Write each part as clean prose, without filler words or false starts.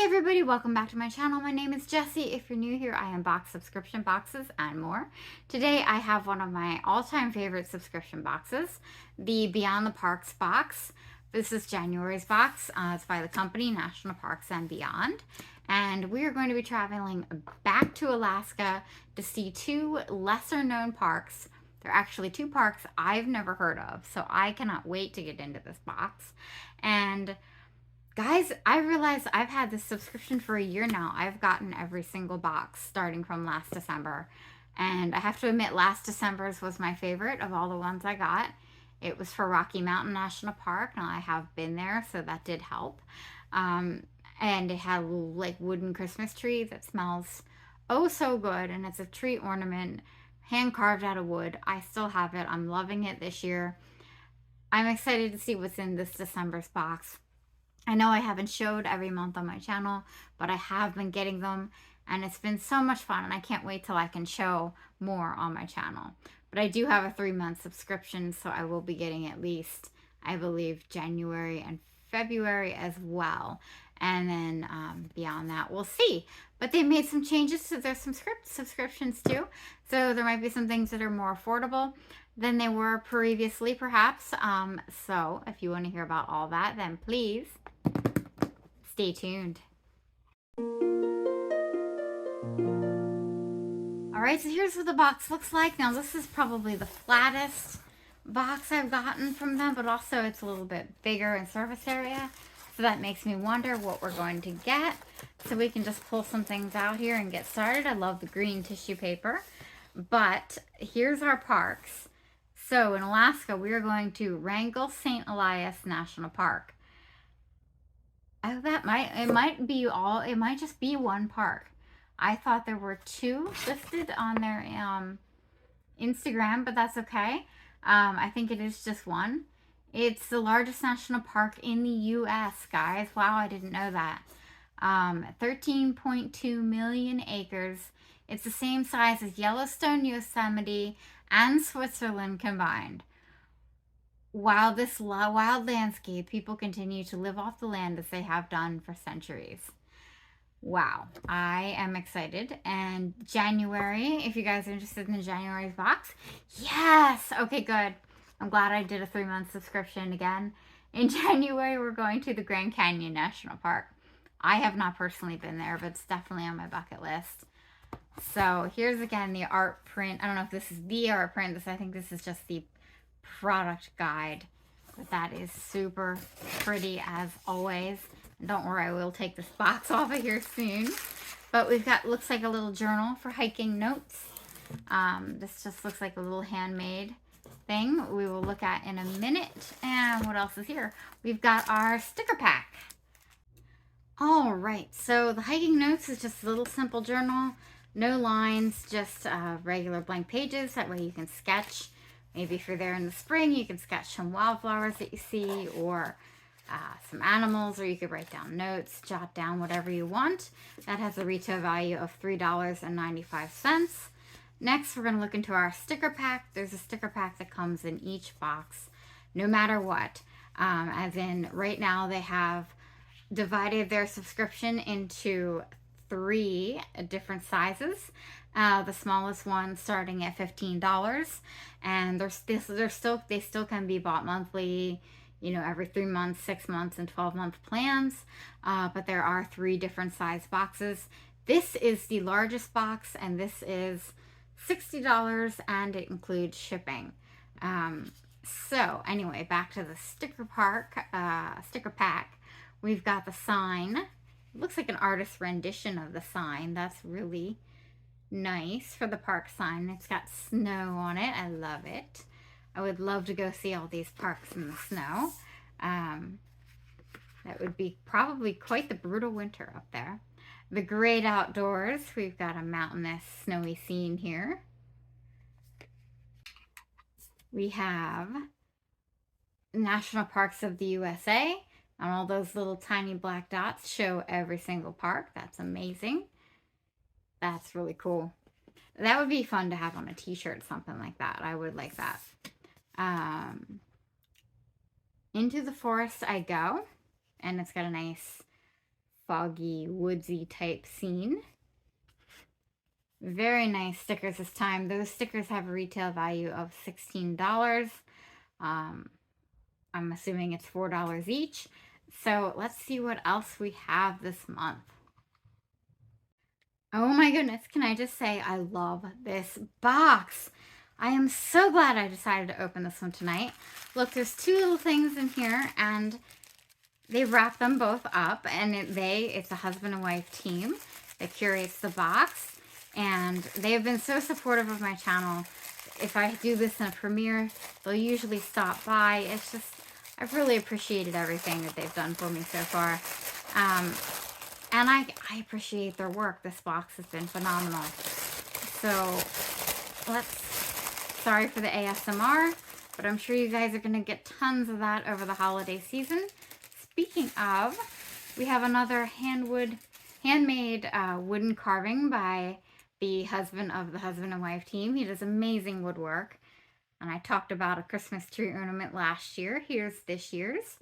everybody, welcome back to my channel. My name is Jessie. If you're new here, I unbox subscription boxes and more. Today I have one of my all-time favorite subscription boxes, the Beyond the Parks box. This is January's box. It's by the company National Parks and Beyond. And we are going to be traveling back to Alaska to see two lesser known parks. They're actually two parks I've never heard of, so I cannot wait to get into this box. And guys, I realize I've had this subscription for a year now. I've gotten every single box starting from last December. And I have to admit, last December's was my favorite of all the ones I got. It was for Rocky Mountain National Park. Now, I have been there, so that did help. And it had a little, like, wooden Christmas tree that smells oh so good. And it's a tree ornament, hand carved out of wood. I still have it. I'm loving it this year. I'm excited to see what's in this December's box. I know I haven't showed every month on my channel, but I have been getting them, and it's been so much fun, and I can't wait till I can show more on my channel. But I do have a 3-month subscription, so I will be getting at least, I believe, January and February as well. And then beyond that, we'll see. But they made some changes to their subscriptions too, so there might be some things that are more affordable than they were previously, perhaps. So if you want to hear about all that, then please stay tuned. Alright, so here's what the box looks like. Now, this is probably the flattest box I've gotten from them, but also it's a little bit bigger in surface area. So that makes me wonder what we're going to get. So we can just pull some things out here and get started. I love the green tissue paper. But here's our parks. So in Alaska, we are going to Wrangell-St.Elias National Park. Oh, it might just be one park. I thought there were two listed on their Instagram, but that's okay. I think it is just one. It's the largest national park in the U.S., guys. Wow, I didn't know that. 13.2 million acres. It's the same size as Yellowstone, Yosemite, and Switzerland combined. While this wild landscape, people continue to live off the land as they have done for centuries. Wow, I am excited. And January, if you guys are interested in January's box, yes! Okay, good. I'm glad I did a 3-month subscription again. In January, we're going to the Grand Canyon National Park. I have not personally been there, but it's definitely on my bucket list. So here's again the art print. I don't know if this is the art print. I think this is just the product guide. But that is super pretty as always. And don't worry, I will take this box off of here soon. But we've got, looks like a little journal for hiking notes. This just looks like a little handmade thing we will look at in a minute. And what else is here? We've got our sticker pack. All right, so the hiking notes is just a little simple journal. No lines, just regular blank pages. That way you can sketch. Maybe if you're there in the spring, you can sketch some wildflowers that you see, or some animals, or you could write down notes, jot down whatever you want. That has a retail value of $3.95. Next, we're going to look into our sticker pack. There's a sticker pack that comes in each box, no matter what. As in, right now they have divided their subscription into 3 different sizes. The smallest one starting at $15, and they still can be bought monthly, you know, every 3 months, 6 months, and 12-month plans. But there are 3 different size boxes. This is the largest box, and this is $60, and it includes shipping. So anyway, back to the sticker pack. We've got the sign. It looks like an artist's rendition of the sign. That's really nice for the park sign. It's got snow on it. I love it. I would love to go see all these parks in the snow. That would be probably quite the brutal winter up there. The great outdoors. We've got a mountainous, snowy scene here. We have National Parks of the USA. And all those little tiny black dots show every single park. That's amazing. That's really cool. That would be fun to have on a t-shirt, something like that. I would like that. Into the forest I go. And it's got a nice foggy, woodsy type scene. Very nice stickers this time. Those stickers have a retail value of $16. I'm assuming it's $4 each. So let's see what else we have this month. Oh my goodness, can I just say I love this box. I am so glad I decided to open this one tonight. Look, there's two little things in here, and they wrap them both up, and it's a husband and wife team that curates the box, and they have been so supportive of my channel. If I do this in a premiere, they'll usually stop by. It's just, I've really appreciated everything that they've done for me so far. And I appreciate their work. This box has been phenomenal. So sorry for the ASMR, but I'm sure you guys are going to get tons of that over the holiday season. Speaking of, we have another handmade wooden carving by the husband of the husband and wife team. He does amazing woodwork. And I talked about a Christmas tree ornament last year. Here's this year's.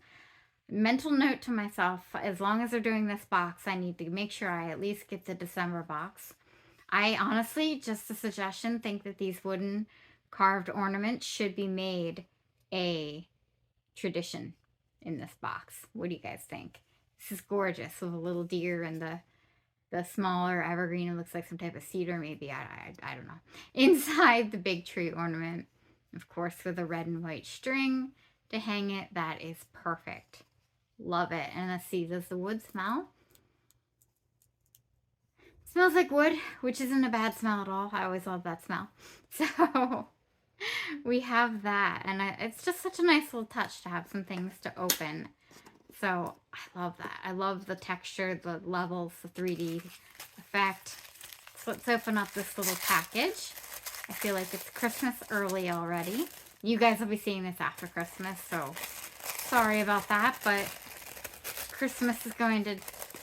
Mental note to myself, as long as they're doing this box, I need to make sure I at least get the December box. I honestly, just a suggestion, think that these wooden carved ornaments should be made a tradition in this box. What do you guys think? This is gorgeous with a little deer and the smaller evergreen. It looks like some type of cedar maybe. I don't know. Inside the big tree ornament, of course, with a red and white string to hang it. That is perfect. Love it. And let's see, does the wood smell? It smells like wood, which isn't a bad smell at all. I always love that smell. So we have that, and it's just such a nice little touch to have some things to open. So I love that. I love the texture, the levels, the 3D effect. So let's open up this little package. I feel like it's Christmas early already. You guys will be seeing this after Christmas, so sorry about that, but Christmas is going to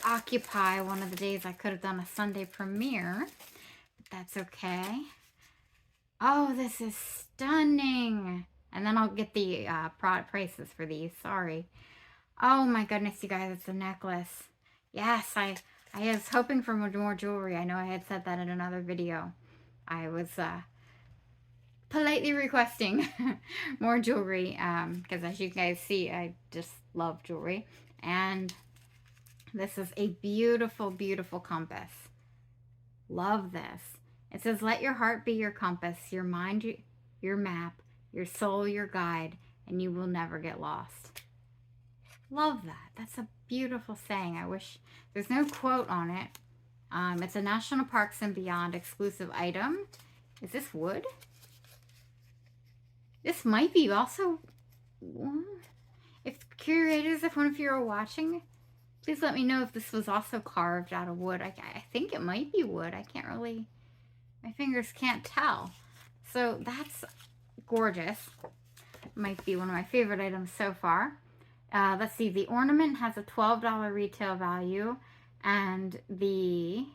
occupy one of the days I could have done a Sunday premiere, but that's okay. Oh, this is stunning. And then I'll get the product prices for these. Sorry. Oh my goodness, you guys, it's a necklace. Yes, I was hoping for more jewelry. I know I had said that in another video. I was politely requesting more jewelry because as you guys see, I just love jewelry. And this is a beautiful, beautiful compass. Love this. It says, let your heart be your compass, your mind, your map, your soul, your guide, and you will never get lost. Love that. That's a beautiful saying. I wish there's no quote on it. It's a National Parks and Beyond exclusive item. Is this wood? This might be also... If curators, if one of you are watching, please let me know if this was also carved out of wood. I think it might be wood. I can't really... My fingers can't tell. So that's gorgeous. Might be one of my favorite items so far. Let's see. The ornament has a $12 retail value, and the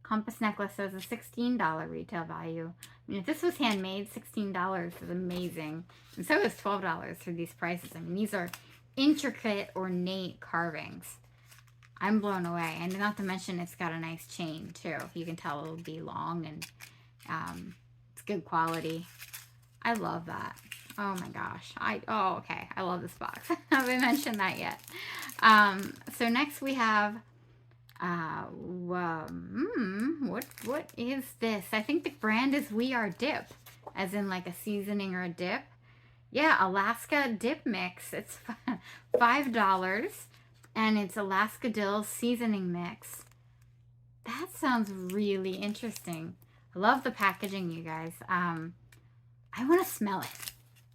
compass necklace has a $16 retail value. I mean, if this was handmade, $16 is amazing. And so is $12 for these prices. I mean, these are intricate, ornate carvings. I'm blown away. And not to mention, it's got a nice chain, too. You can tell it'll be long, and it's good quality. I love that. Oh, my gosh. Oh, okay. I love this box. Haven't mentioned that yet. So next we have... what is this? I think the brand is We Are Dip, as in like a seasoning or a dip. Yeah, Alaska Dip Mix. It's $5, and it's Alaska Dill Seasoning Mix. That sounds really interesting. I love the packaging, you guys. I want to smell it.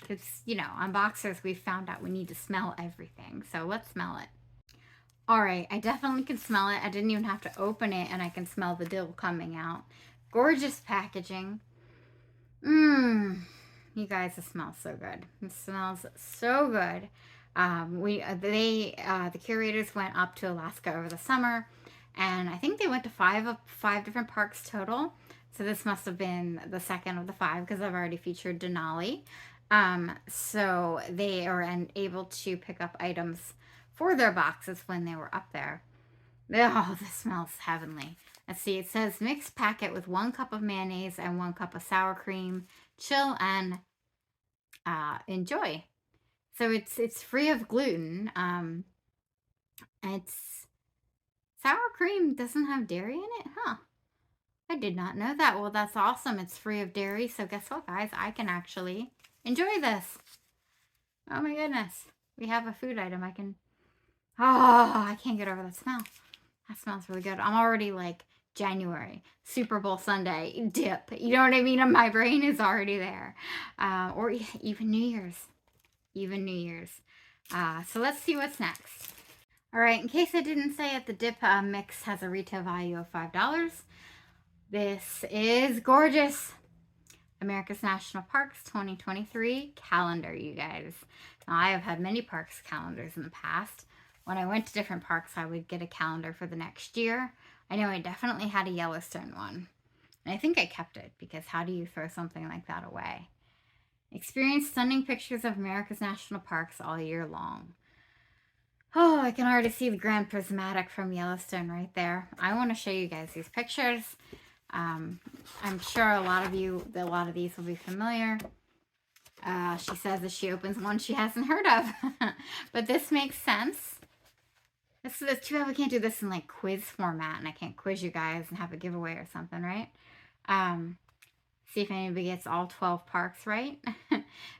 It's, you know, on Boxers, we've found out we need to smell everything. So let's smell it. All right, I definitely can smell it. I didn't even have to open it, and I can smell the dill coming out. Gorgeous packaging. You guys, it smells so good. It smells so good. The curators went up to Alaska over the summer, and I think they went to five different parks total. So this must have been the second of the 5 because I've already featured Denali. So they are able to pick up items for their boxes when they were up there. Oh, this smells heavenly. Let's see. It says mixed packet with 1 cup of mayonnaise and 1 cup of sour cream. Chill and enjoy. So it's free of gluten. It's sour cream doesn't have dairy in it, huh? I did not know that. Well, that's awesome. It's free of dairy. So guess what, guys? I can actually enjoy this. Oh my goodness. We have a food item. I can't get over that smell. That smells really good. I'm already like January, Super Bowl Sunday dip. You know what I mean? My brain is already there. Or even New Year's. Even New Year's. So let's see what's next. All right, in case I didn't say it, the dip mix has a retail value of $5. This is gorgeous. America's National Parks 2023 calendar, you guys. Now, I have had many parks calendars in the past. When I went to different parks, I would get a calendar for the next year. I know I definitely had a Yellowstone one. And I think I kept it because how do you throw something like that away? Experience stunning pictures of America's national parks all year long. Oh, I can already see the Grand Prismatic from Yellowstone right there. I want to show you guys these pictures. I'm sure a lot of these will be familiar. She says that she opens one she hasn't heard of. But this makes sense. This is too bad we can't do this in like quiz format and I can't quiz you guys and have a giveaway or something, right? See if anybody gets all 12 parks right.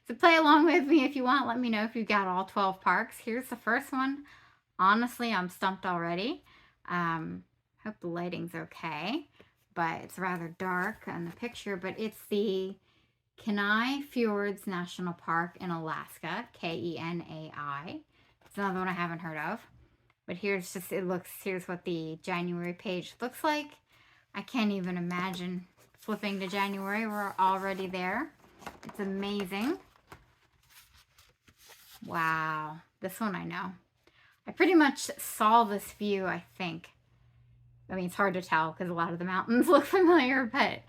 So play along with me if you want. Let me know if you got all 12 parks. Here's the first one. Honestly, I'm stumped already. Hope the lighting's okay. But it's rather dark on the picture. But it's the Kenai Fjords National Park in Alaska. Kenai. It's another one I haven't heard of. But here's what the January page looks like. I can't even imagine flipping to January. We're already there. It's amazing. Wow. This one I know. I pretty much saw this view, I think. I mean, it's hard to tell because a lot of the mountains look familiar, but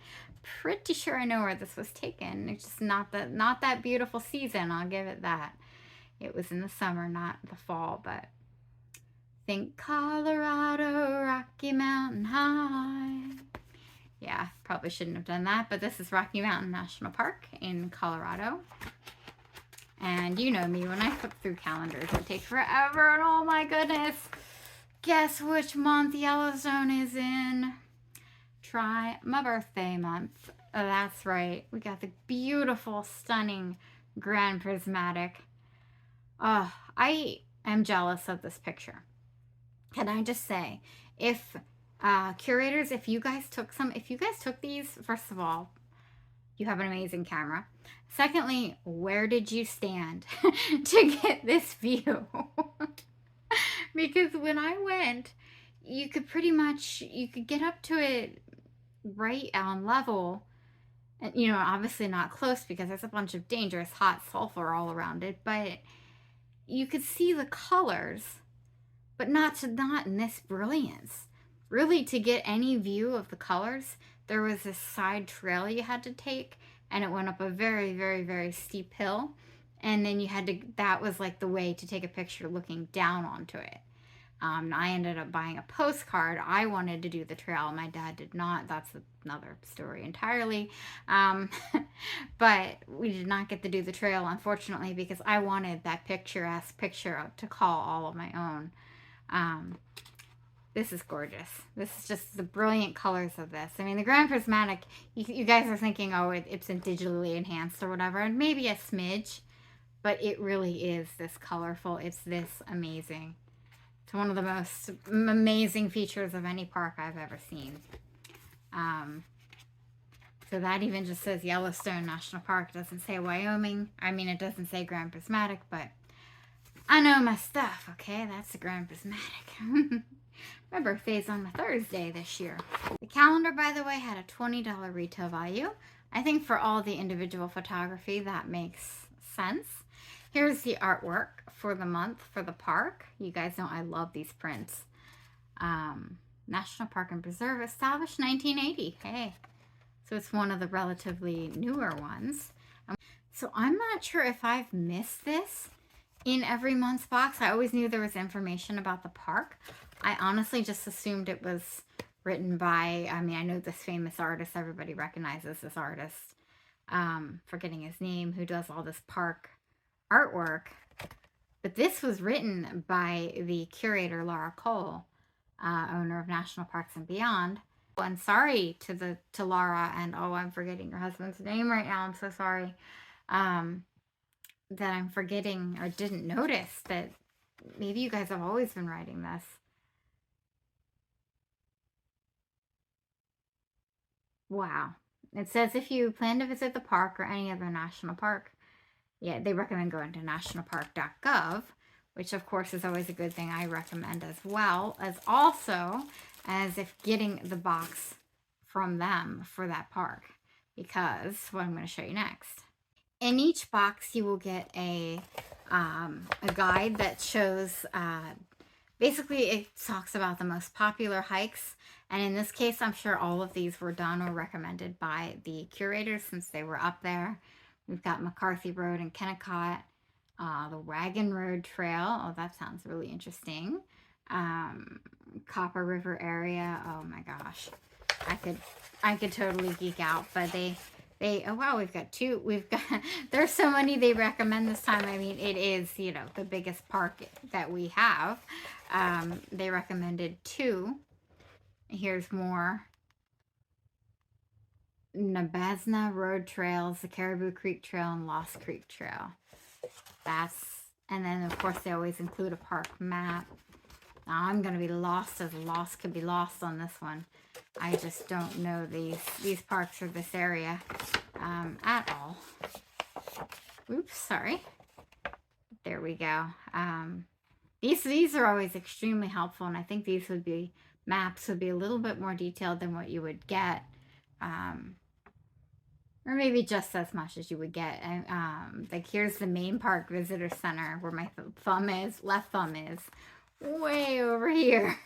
pretty sure I know where this was taken. It's just not that beautiful season. I'll give it that. It was in the summer, not the fall, but think Colorado, Rocky Mountain High. Yeah, probably shouldn't have done that, but this is Rocky Mountain National Park in Colorado. And you know me, when I flip through calendars, it takes forever, and oh my goodness. Guess which month Yellowstone is in? Try my birthday month. Oh, that's right. We got the beautiful, stunning Grand Prismatic. Oh, I am jealous of this picture. Can I just say, if curators, if you guys took these, first of all, you have an amazing camera. Secondly, where did you stand to get this view? Because when I went, you could get up to it right on level. And, you know, obviously not close because there's a bunch of dangerous hot sulfur all around it. But you could see the colors, but not in this brilliance. Really, to get any view of the colors, there was this side trail you had to take, and it went up a very, very, very steep hill. And then that was like the way to take a picture looking down onto it. I ended up buying a postcard. I wanted to do the trail. My dad did not. That's another story entirely. But we did not get to do the trail, unfortunately, because I wanted that picturesque picture to call all of my own. This is gorgeous. This is just the brilliant colors of this. I mean, the Grand Prismatic, you guys are thinking, oh, it's digitally enhanced or whatever, and maybe a smidge, but it really is this colorful. It's this amazing. It's one of the most amazing features of any park I've ever seen. So that even just says Yellowstone National Park. It doesn't say Wyoming. I mean, it doesn't say Grand Prismatic, but I know my stuff, okay? That's the Grand Prismatic. My birthday's on a Thursday this year. The calendar, by the way, had a $20 retail value. I think for all the individual photography, that makes sense. Here's the artwork for the month for the park. You guys know I love these prints. National Park and Preserve, established 1980. Hey, so it's one of the relatively newer ones. So I'm not sure if I've missed this in every month's box. I always knew there was information about the park. I honestly just assumed it was written by, I mean, I know this famous artist, everybody recognizes this artist, forgetting his name, who does all this park artwork. But this was written by the curator, Laura Cole, owner of National Parks and Beyond. And sorry to Laura, and oh, I'm forgetting your husband's name right now. I'm so sorry that I'm forgetting or didn't notice that maybe you guys have always been writing this. Wow. It says if you plan to visit the park or any other national park, yeah, they recommend going to nationalpark.gov, which of course is always a good thing. I recommend as well as also as if getting the box from them for that park, because what I'm going to show you next. In each box, you will get a guide that shows, basically it talks about the most popular hikes. And in this case, I'm sure all of these were done or recommended by the curators since they were up there. We've got McCarthy Road in Kennecott, the Wagon Road Trail. Oh, that sounds really interesting. Copper River area. Oh my gosh, I could totally geek out. But oh wow, we've got there's so many they recommend this time. I mean, it is, you know, the biggest park that we have. They recommended 2. Here's more. Nabazna Road Trails, the Caribou Creek Trail, and Lost Creek Trail. And then of course they always include a park map. Now I'm gonna be lost as lost could be lost on this one. I just don't know these parks or this area at all. Oops, sorry. There we go. These are always extremely helpful, and I think these maps would be a little bit more detailed than what you would get. Or maybe just as much as you would get. Like here's the main park visitor center where my left thumb is way over here.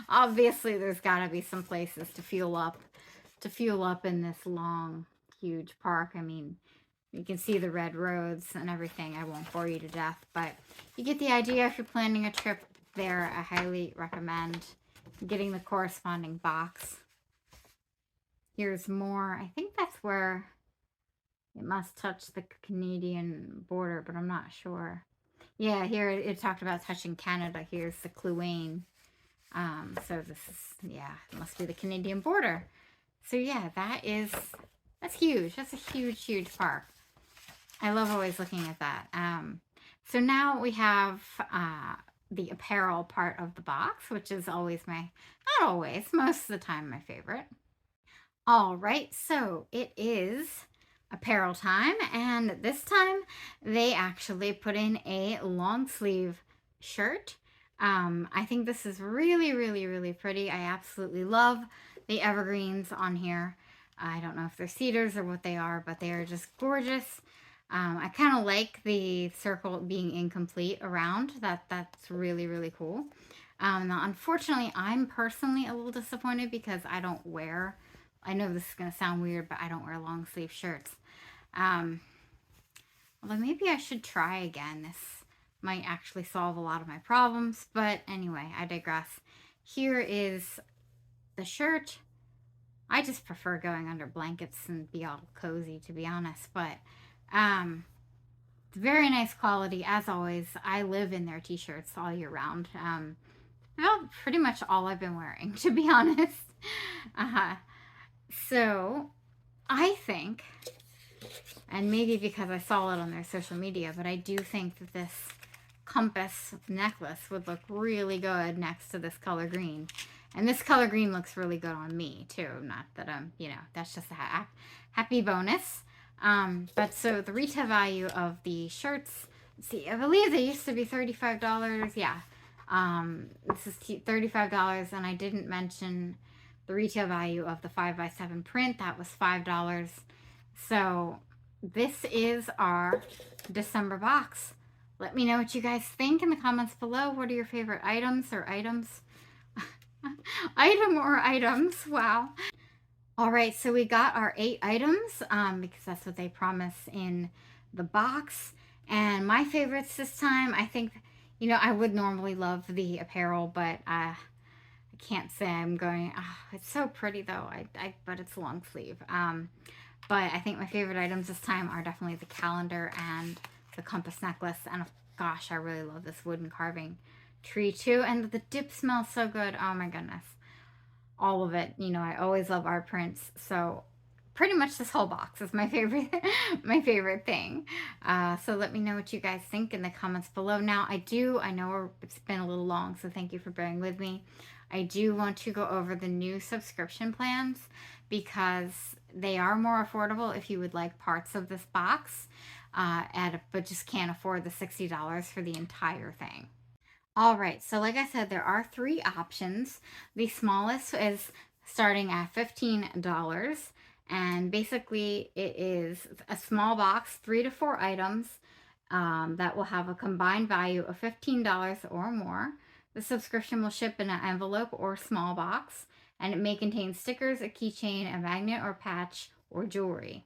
Obviously there's got to be some places to fuel up in this long, huge park. I mean, you can see the red roads and everything. I won't bore you to death, but you get the idea. If you're planning a trip there, I highly recommend getting the corresponding box. Here's more. I think that's where it must touch the Canadian border, but I'm not sure. Yeah, here it talked about touching Canada. Here's the Cluane. So this is, yeah, it must be the Canadian border. So yeah, that's huge. That's a huge, huge park. I love always looking at that. So now we have the apparel part of the box, which is always not always, most of the time my favorite. All right, so it is apparel time, and this time they actually put in a long sleeve shirt. I think this is really, really, really pretty. I absolutely love the evergreens on here. I don't know if they're cedars or what they are, but they are just gorgeous. I kind of like the circle being incomplete around. That's really, really cool. Now, unfortunately, I'm personally a little disappointed because I don't wear, I know this is going to sound weird, but I don't wear long sleeve shirts. Although maybe I should try again. This might actually solve a lot of my problems, but anyway, I digress. Here is the shirt. I just prefer going under blankets and be all cozy, to be honest, but it's very nice quality. As always, I live in their t-shirts all year round. Well, pretty much all I've been wearing, to be honest. So I think, and maybe because I saw it on their social media, but I do think that this compass necklace would look really good next to this color green. And this color green looks really good on me too. Not that I'm, you know, that's just a happy bonus. But so the retail value of the shirts, let's see, I believe they used to be $35. Yeah. This is $35, and I didn't mention the retail value of the 5x7 print. That was $5. So this is our December box. Let me know what you guys think in the comments below. What are your favorite items or items? Item or items. Wow. All right, so we got our 8 items because that's what they promise in the box. And my favorites this time, I think, You know, I would normally love the apparel, but I can't say I'm going. Oh, it's so pretty though. But it's long sleeve. But I think my favorite items this time are definitely the calendar and the compass necklace. And gosh, I really love this wooden carving tree too. And the dip smells so good. Oh my goodness. All of it. You know, I always love art prints. So pretty much this whole box is my favorite my favorite thing. So let me know what you guys think in the comments below. Now I know it's been a little long, so thank you for bearing with me. I do want to go over the new subscription plans because they are more affordable if you would like parts of this box, but just can't afford the $60 for the entire thing. All right, so like I said, there are 3 options. The smallest is starting at $15, and basically it is a small box, 3 to 4 items, that will have a combined value of $15 or more. The subscription will ship in an envelope or small box, and it may contain stickers, a keychain, a magnet or patch, or jewelry.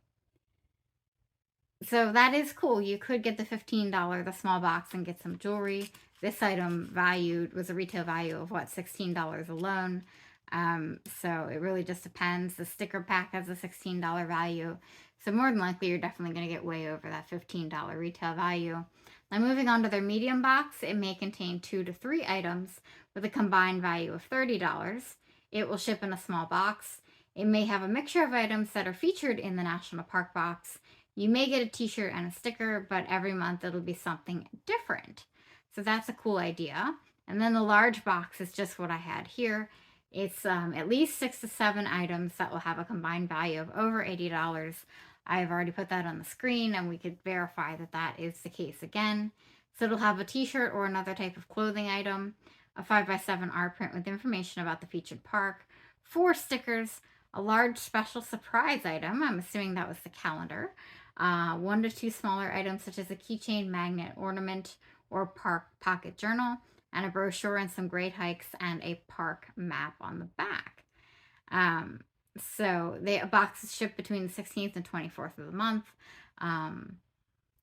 So that is cool. You could get the $15, the small box, and get some jewelry. This item was a retail value of what, $16 alone. So it really just depends. The sticker pack has a $16 value. So more than likely, you're definitely going to get way over that $15 retail value. Now moving on to their medium box, it may contain 2 to 3 items with a combined value of $30. It will ship in a small box. It may have a mixture of items that are featured in the National Park box. You may get a t-shirt and a sticker, but every month it'll be something different. So that's a cool idea. And then the large box is just what I had here. It's at least 6 to 7 items that will have a combined value of over $80. I've already put that on the screen, and we could verify that that is the case again. So it'll have a t-shirt or another type of clothing item, a 5x7 art print with information about the featured park, 4 stickers, a large special surprise item, I'm assuming that was the calendar, 1 to 2 smaller items such as a keychain, magnet, ornament, or park pocket journal, and a brochure and some great hikes and a park map on the back. So the box is shipped between the 16th and 24th of the month.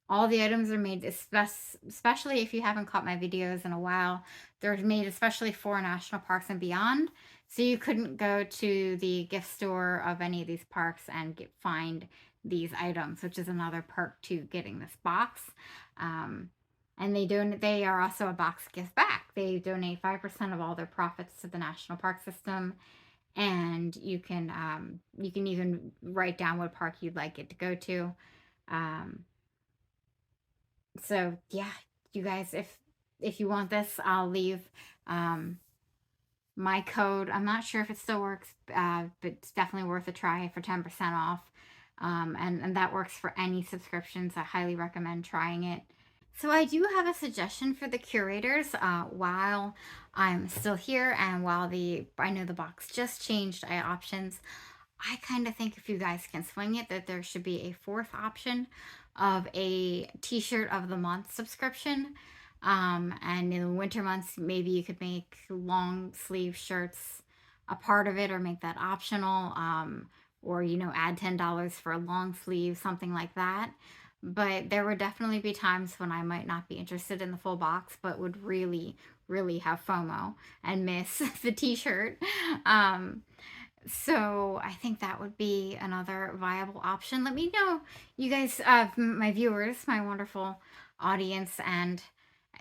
All the items are made, especially if you haven't caught my videos in a while, they're made especially for national parks and beyond. So you couldn't go to the gift store of any of these parks and find these items, which is another perk to getting this box. And they are also a box gift back. They donate 5% of all their profits to the National Park System. And you can even write down what park you'd like it to go to. So yeah, you guys, if you want this, I'll leave my code. I'm not sure if it still works, but it's definitely worth a try for 10% off. And that works for any subscriptions. I highly recommend trying it. So I do have a suggestion for the curators while I'm still here, and while I know the box just changed options. I kind of think if you guys can swing it, that there should be a 4th option of a t-shirt of the month subscription. And in the winter months, maybe you could make long sleeve shirts a part of it, or make that optional, or add $10 for a long sleeve, something like that. But there would definitely be times when I might not be interested in the full box, but would really, really have FOMO and miss the t-shirt. So I think that would be another viable option. Let me know, you guys, my viewers, my wonderful audience, and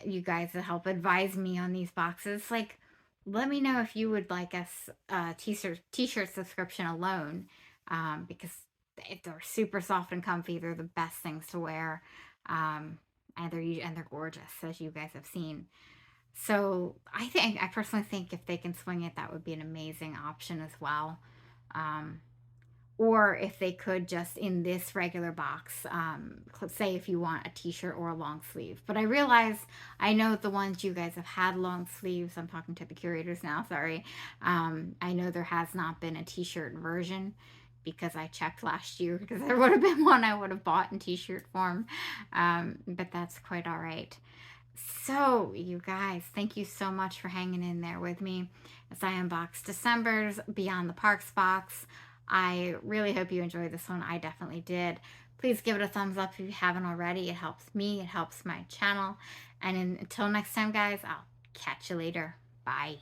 you guys that help advise me on these boxes. Like, let me know if you would like a t-shirt subscription alone, because they're super soft and comfy. They're the best things to wear, and they're gorgeous, as you guys have seen. So I personally think if they can swing it, that would be an amazing option as well. Or if they could just in this regular box, say if you want a t-shirt or a long sleeve. But I know the ones you guys have had long sleeves. I'm talking to the curators now, sorry. I know there has not been a t-shirt version, because I checked last year, because there would have been one I would have bought in t-shirt form. But that's quite all right. So you guys, thank you so much for hanging in there with me as I unbox December's Beyond the Parks box. I really hope you enjoyed this one. I definitely did. Please give it a thumbs up if you haven't already. It helps me. It helps my channel. And until next time, guys, I'll catch you later. Bye.